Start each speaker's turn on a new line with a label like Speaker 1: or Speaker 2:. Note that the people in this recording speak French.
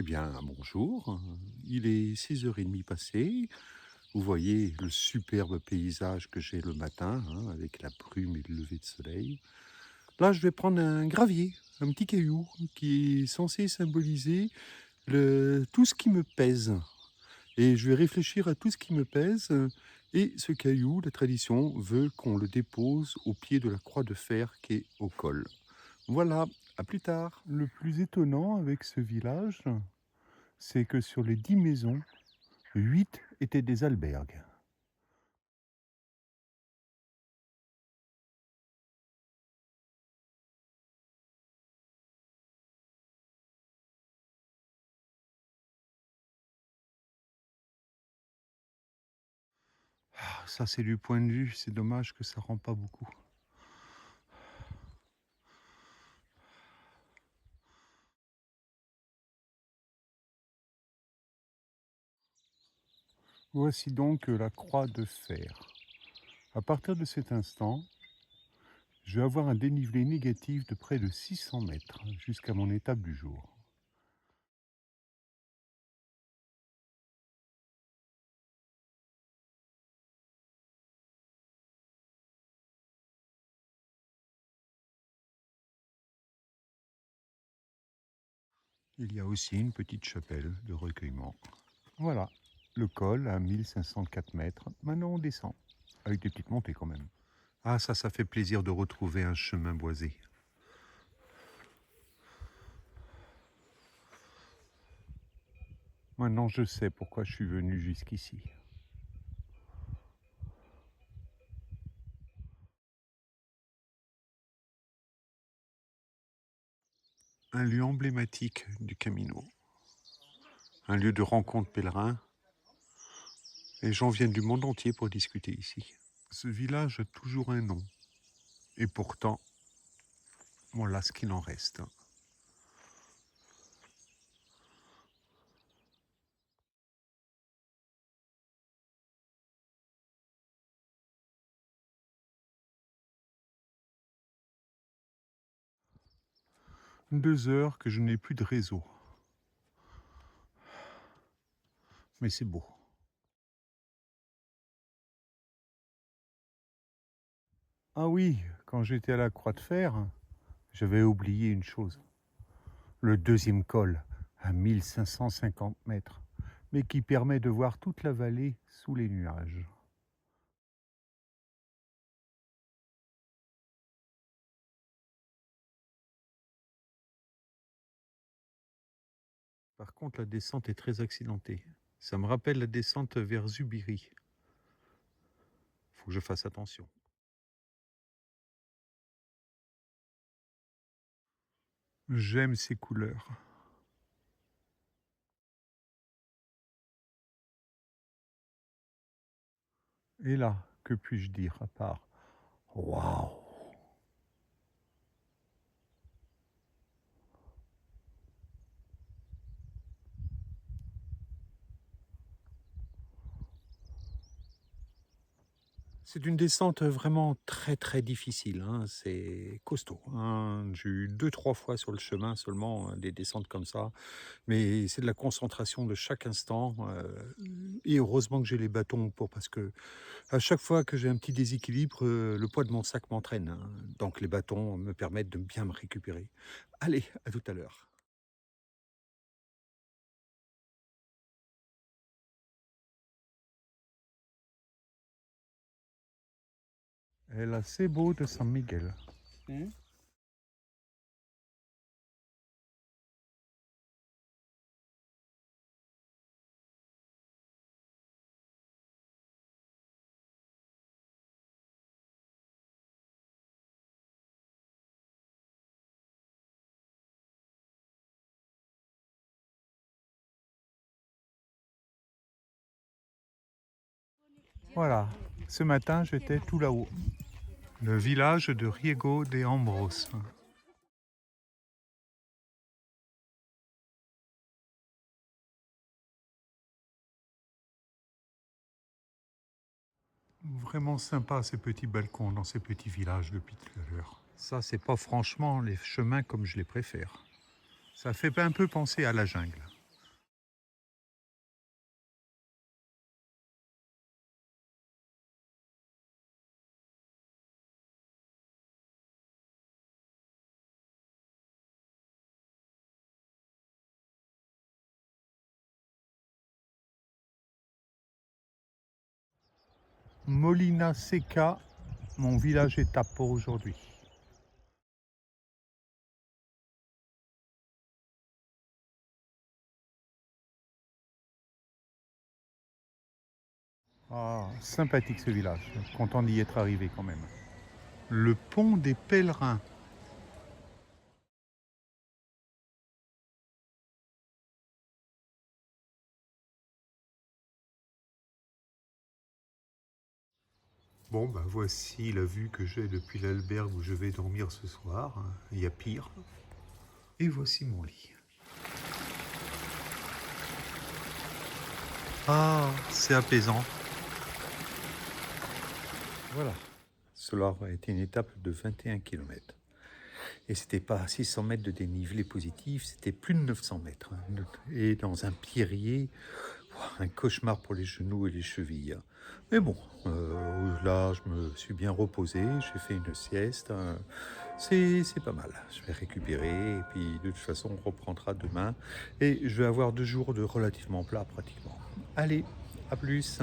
Speaker 1: Eh bien, bonjour. Il est 6h30 passé. Vous voyez le superbe paysage que j'ai le matin, hein, avec la brume et le lever de soleil. Là, je vais prendre un gravier, un petit caillou, qui est censé symboliser tout ce qui me pèse. Et je vais réfléchir à tout ce qui me pèse. Et ce caillou, la tradition veut qu'on le dépose au pied de la croix de fer qui est au col. Voilà, à plus tard. Le plus étonnant avec ce village, c'est que sur les 10 maisons, 8 étaient des albergues. Ah, ça, c'est du point de vue, c'est dommage que ça rend pas beaucoup. Voici donc la croix de fer. À partir de cet instant, je vais avoir un dénivelé négatif de près de 600 mètres jusqu'à mon étape du jour. Il y a aussi une petite chapelle de recueillement. Voilà, le col à 1504 mètres. Maintenant, on descend, avec des petites montées quand même. Ah, ça fait plaisir de retrouver un chemin boisé. Maintenant, je sais pourquoi je suis venu jusqu'ici. Un lieu emblématique du Camino. Un lieu de rencontre pèlerin. Les gens viennent du monde entier pour discuter ici. Ce village a toujours un nom. Et pourtant, voilà ce qu'il en reste. 2 heures que je n'ai plus de réseau. Mais c'est beau. Ah oui, quand j'étais à la Croix de Fer, j'avais oublié une chose. Le deuxième col, à 1550 mètres, mais qui permet de voir toute la vallée sous les nuages. Par contre, la descente est très accidentée. Ça me rappelle la descente vers Zubiri. Faut que je fasse attention. J'aime ces couleurs. Et là, que puis-je dire à part waouh! C'est une descente vraiment très très difficile, hein. C'est costaud, hein. J'ai eu 2, 3 fois sur le chemin seulement des descentes comme ça, mais c'est de la concentration de chaque instant. Et heureusement que j'ai les bâtons pour, parce que à chaque fois que j'ai un petit déséquilibre, le poids de mon sac m'entraîne, hein. Donc les bâtons me permettent de bien me récupérer. Allez, à tout à l'heure. El Acebo de San Miguel. Voilà, ce matin j'étais tout là-haut. Le village de Riego de Ambros. Vraiment sympa ces petits balcons dans ces petits villages depuis tout à l'heure. Ça, c'est pas franchement les chemins comme je les préfère. Ça fait un peu penser à la jungle. Molina Seca, mon village étape pour aujourd'hui. Ah, sympathique ce village, content d'y être arrivé quand même. Le pont des pèlerins. Bon, bah voici la vue que j'ai depuis l'albergue où je vais dormir ce soir. Il y a pire. Et voici mon lit. Ah, c'est apaisant. Voilà. Cela aurait été une étape de 21 km. Et c'était pas 600 mètres de dénivelé positif, c'était plus de 900 mètres. Et dans un pierrier, un cauchemar pour les genoux et les chevilles. Mais bon, là, je me suis bien reposé, j'ai fait une sieste. C'est pas mal. Je vais récupérer et puis de toute façon, on reprendra demain. Et je vais avoir 2 jours de relativement plat pratiquement. Allez, à plus.